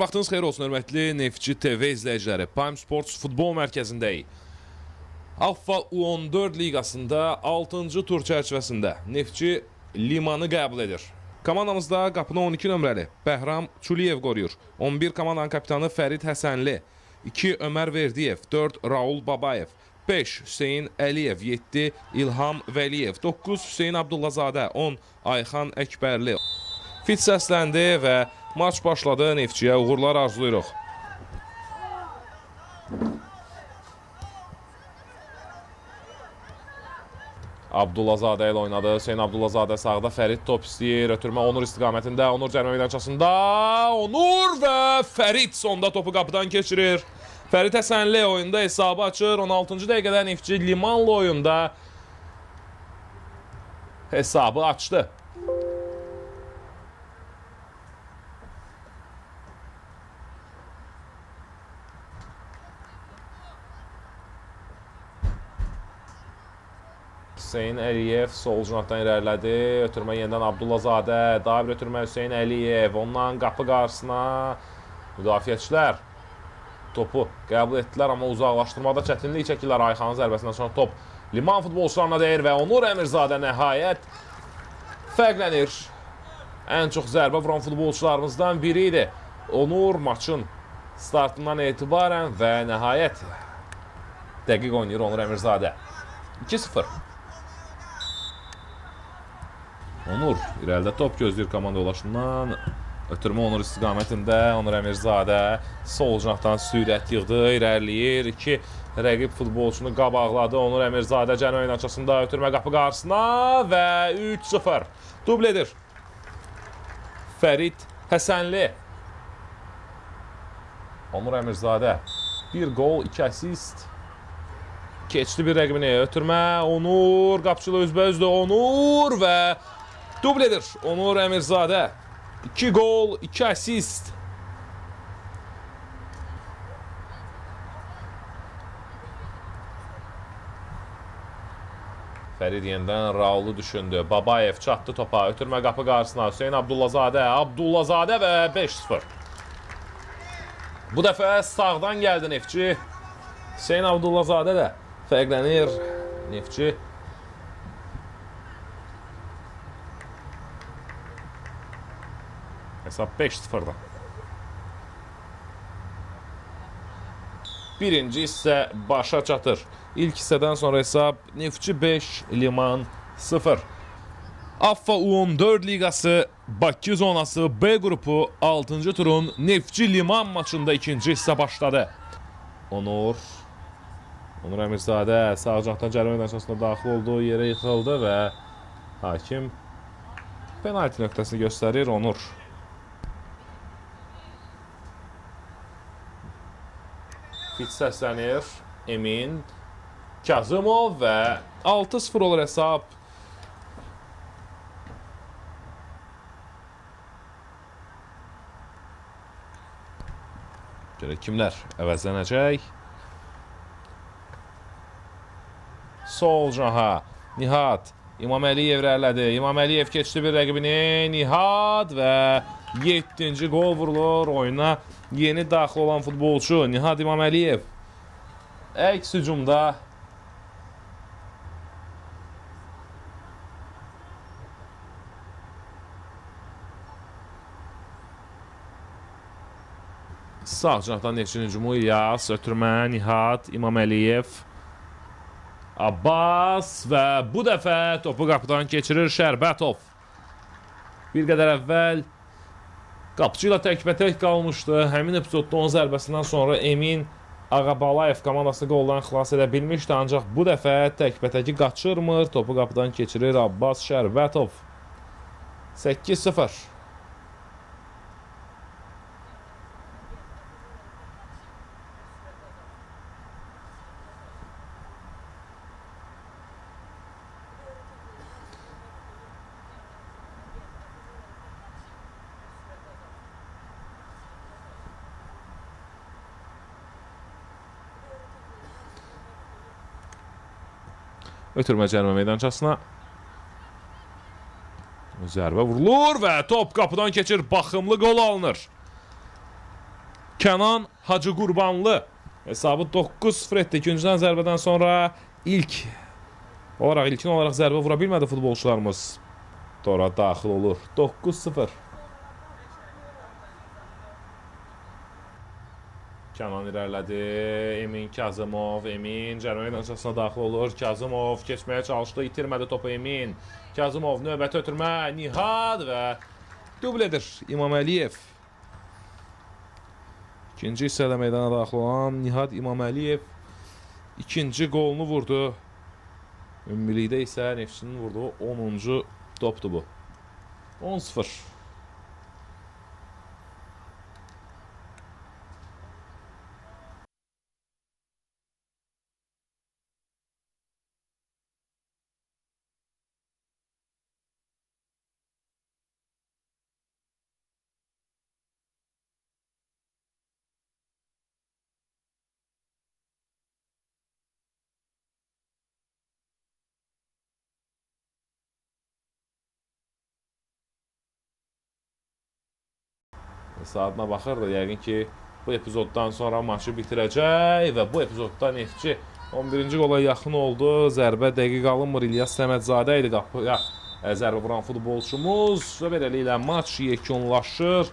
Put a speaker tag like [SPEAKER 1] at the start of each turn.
[SPEAKER 1] Hər vaxtınız xeyir olsun, hörmətli Neftçi TV izləyiciləri. Prime Sports futbol mərkəzindəyik. Alfa U14 liqasında 6-cı tur çərçivəsində Neftçi Limanı qəbul edir. Komandamızda qapını 12 nömrəli Bəhram Çuliyev qoruyur. 11 komandanın kapitanı Fərid Həsənli, 2 Ömər Verdiyev, 4 Raul Babayev, 5 Hüseyin Əliyev, 7 İlham Vəliyev, 9 Hüseyin Abdullazadə, 10 Ayxan Əkbərli. Fit səsləndi və maç başladı. Neftçiyə uğurlar arzulayırıq. Abdullazadə ilə oynadı. Hüseyin Abdullazadə sağda, Fərid top istəyir. Ötürmə Onur istiqamətində. Onur cərmə meydançasında. Onur və Fərid sonda topu qapıdan keçirir. Fərid Həsənli oyunda hesabı açır. 16-cı dəqiqədə Neftçi Limanlı oyunda hesabı açdı. Hüseyin Əliyev sol cinatdan irəlilədi. Ötürmə yenidən Abdullazadə. Daha bir ötürmə Hüseyin Əliyev. Ondan qapı qarşısına müdafiəçilər topu qəbul etdilər, amma uzaqlaşdırmada çətinlik çəkirlər. Ayxanın zərbəsindən sonra top Liman futbolçularına deyir və Onur Əmirzadə nəhayət fərqlənir. Ən çox zərbə vuran futbolçularımızdan biri idi. Onur maçın startından etibarən və nəhayət dəqiq oynayır Onur Əmirzadə. 2-0. Onur irəlidə top gözləyir komanda yoldaşından. Ötürmə Onur istiqamətində. Onur Əmirzadə sol cinahdan sürət yığdı, irəliləyir. 2 rəqib futbolçunu qabaqladı. Onur Əmirzadə cərmə meydançasında ötürmə qapı qarşısına və 3-0. Dubl edir Fərid Həsənli. Onur Əmirzadə 1 qol, 2 asist. Keçdi bir rəqibini, ötürmə Onur, qapıçılı üzbəüzdür Onur və dubl edir Onur Əmirzadə. 2 qol, 2 asist. Fərid yenidən Raulu düşündü. Babayev çatdı topa, ötürmə qapı qarşısına. Hüseyin Abdullazadə, Abdullazadə və 5-0. Bu dəfə sağdan gəldi Neftçi. Hüseyin Abdullazadə də fərqlənir. Neftçi hesab 5-0'da. Birinci hissə başa çatır. İlk hissədən sonra hesab Neftçi 5, Liman 0. Alfa U14 liqası Bakı zonası B qrupu 6-cı turun Neftçi Liman maçında ikinci hissə başladı. Onur Əmirzadə sağ cinahdan cərmə meydançasına daxil olduğu yerə yıxıldı və hakim penalti nöqtəsini göstərir. Onur fit səslənir. Emin Kazımov və 6-0 olur hesab. Görək kimlər əvəzlənəcək. Sol cinaha Nihat İmam Əliyev irəlilədi. İmam Əliyev keçdi bir rəqibini. Nihat və 7-ci qol vurulur. Oyuna yeni daxil olan futbolçu Nihat İmam Əliyev. Əks hücumda sağ cinahdan Neftçinin hücumu İlyas, ötürmə Nihat İmam Əliyev, Abbas və bu dəfə topu qapıdan keçirir Şərbətov. Bir qədər əvvəl qapıcı ilə təkbətək qalmışdı. Həmin epizodda onun zərbəsindən sonra Emin Ağabalayev komandasını qoldan xilas edə bilmişdi. Ancaq bu dəfə təkbətəki qaçırmır. Topu qapıdan keçirir Abbas Şərbətov. 8-0. Ötürmə cərmə meydançasına. Zərbə vurulur və top qapıdan keçir. Baxımlı qol alınır. Kənan Hacı Qurbanlı. Hesabı 9-0 etdi. İkinciden zərbədən sonra ilkin olaraq zərbə vura bilmədi futbolçularımız. Tora daxil olur. 9-0. Kənan irəlilədi. Emin Kazımov. Emin cərmə meydançasına daxil olur. Kazımov keçməyə çalışdı. İtirmədi topu Emin. Kazımov növbəti ötürmə. Nihad və dubl edir İmam Əliyev. İkinci hissədə meydana daxil olan Nihad İmam Əliyev ikinci qolunu vurdu. Ümumilikdə isə Neftçinin vurduğu 10-cu topdur bu. 10-0. Saatına baxırdı, yəqin ki bu epizoddan sonra maçı bitirəcək və bu epizodda Neftçi 11-ci qola yaxın oldu. Zərbə dəqiq alınmır, İlyas Səmədzadə idi qapıya zərbə vuran futbolçumuz və beləliklə maç yekunlaşır.